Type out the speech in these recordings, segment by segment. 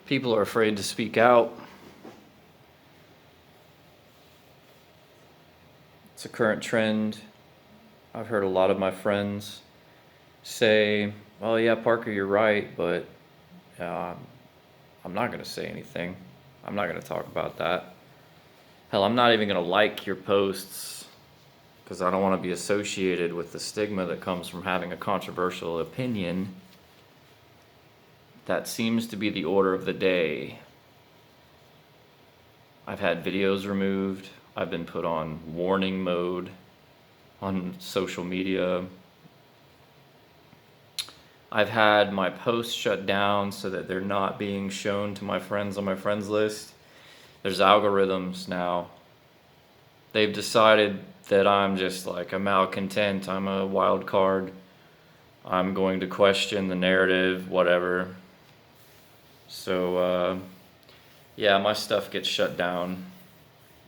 People are afraid to speak out. It's a current trend. I've heard a lot of my friends say, well, yeah, Parker, you're right, but uh, I'm not going to say anything. I'm not going to talk about that. Hell, I'm not even going to like your posts because I don't want to be associated with the stigma that comes from having a controversial opinion. That seems to be the order of the day. I've had videos removed. I've been put on warning mode on social media. I've had my posts shut down so that they're not being shown to my friends on my friends list. There's algorithms now. They've decided that I'm just like a malcontent. I'm a wild card. I'm going to question the narrative, whatever. So, yeah, my stuff gets shut down.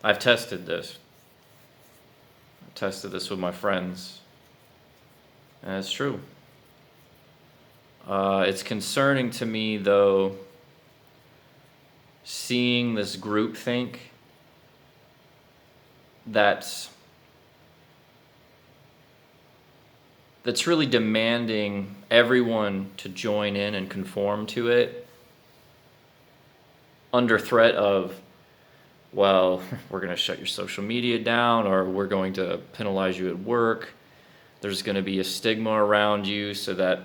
I've tested this. I tested this with my friends. And it's true. It's concerning to me, though, seeing this groupthink that's really demanding everyone to join in and conform to it under threat of, well, we're going to shut your social media down, or we're going to penalize you at work. There's going to be a stigma around you so that,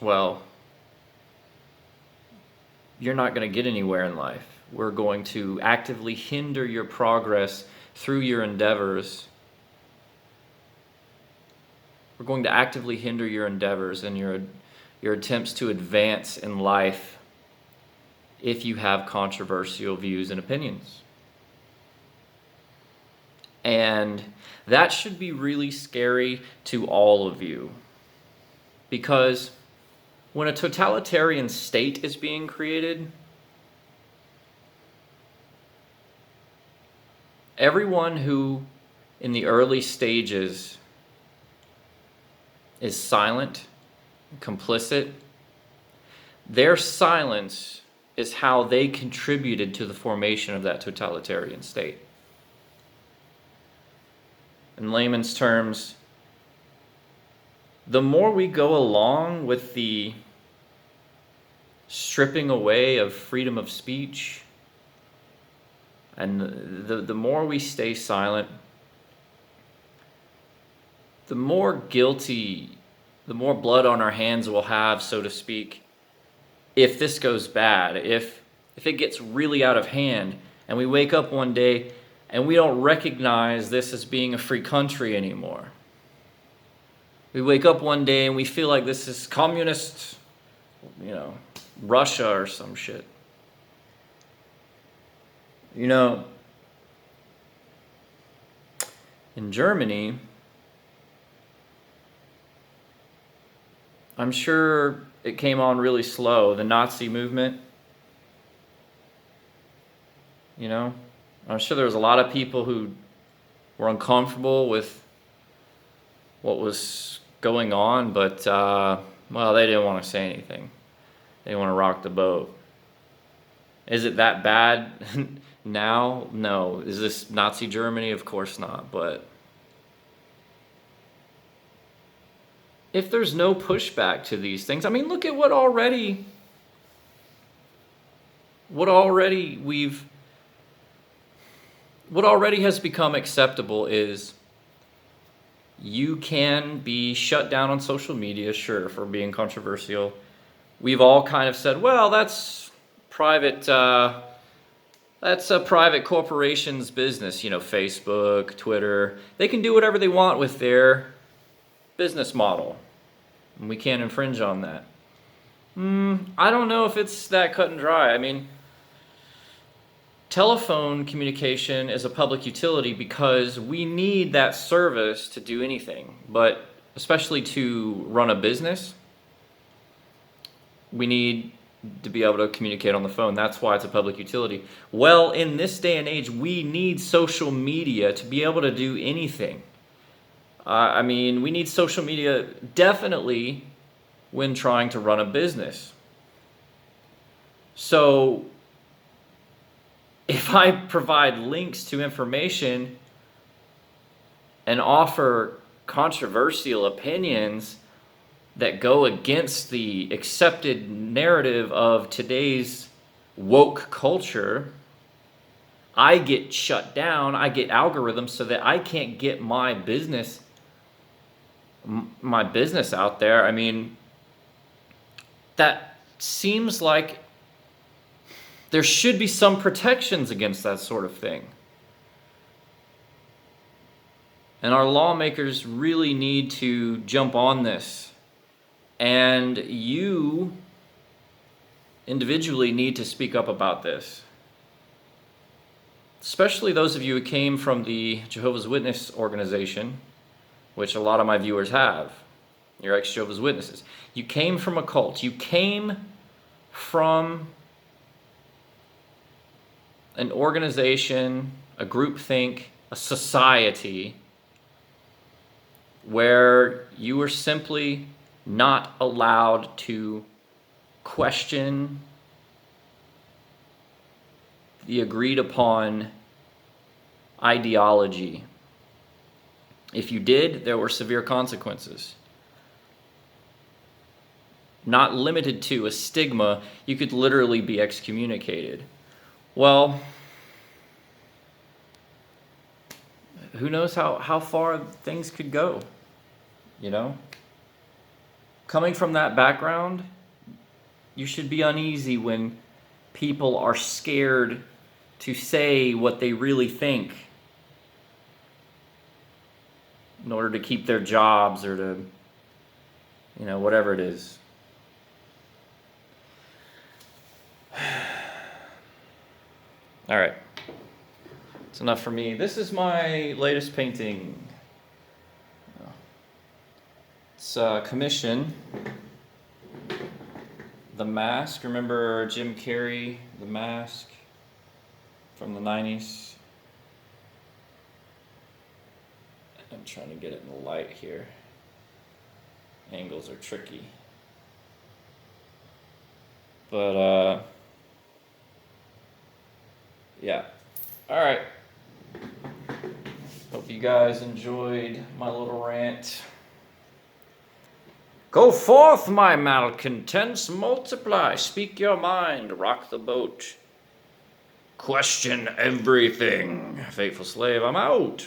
well, you're not going to get anywhere in life. We're going to actively hinder your progress through your endeavors. We're going to actively hinder your endeavors and your attempts to advance in life if you have controversial views and opinions. And that should be really scary to all of you, because when a totalitarian state is being created, everyone who in the early stages is silent, complicit, their silence is how they contributed to the formation of that totalitarian state. In layman's terms, the more we go along with the stripping away of freedom of speech, and the more we stay silent, the more guilty, the more blood on our hands we'll have, so to speak, if this goes bad, if it gets really out of hand, and we wake up one day and we don't recognize this as being a free country anymore. We wake up one day and we feel like this is communist, Russia or some shit. In Germany, I'm sure it came on really slow, the Nazi movement. I'm sure there was a lot of people who were uncomfortable with what was going on, but, they didn't want to say anything. They didn't want to rock the boat. Is it that bad now? No. Is this Nazi Germany? Of course not, but if there's no pushback to these things, look at what already has become acceptable is you can be shut down on social media, sure, for being controversial. We've all kind of said, well, that's a private corporation's business, Facebook, Twitter. They can do whatever they want with their business model, and we can't infringe on that. I don't know if it's that cut and dry. Telephone communication is a public utility because we need that service to do anything, but especially to run a business, we need to be able to communicate on the phone. That's why it's a public utility. Well, in this day and age, we need social media to be able to do anything. We need social media definitely when trying to run a business. So if I provide links to information and offer controversial opinions that go against the accepted narrative of today's woke culture, I get shut down. I get algorithms so that I can't get my business out there. I mean, that seems like there should be some protections against that sort of thing. And our lawmakers really need to jump on this. And you individually need to speak up about this. Especially those of you who came from the Jehovah's Witness organization, which a lot of my viewers have. You're ex-Jehovah's Witnesses. You came from a cult. You came from an organization, a groupthink, a society where you were simply not allowed to question the agreed upon ideology. If you did, there were severe consequences. Not limited to a stigma, you could literally be excommunicated. Well, who knows how far things could go, you know? Coming from that background, you should be uneasy when people are scared to say what they really think in order to keep their jobs or to, whatever it is. All right. That's enough for me. This is my latest painting. It's a commission. The Mask. Remember Jim Carrey, The Mask from the 90s? I'm trying to get it in the light here. Angles are tricky. But, yeah. All right. Hope you guys enjoyed my little rant. Go forth, my malcontents, multiply, speak your mind, rock the boat. Question everything. Faithful slave, I'm out.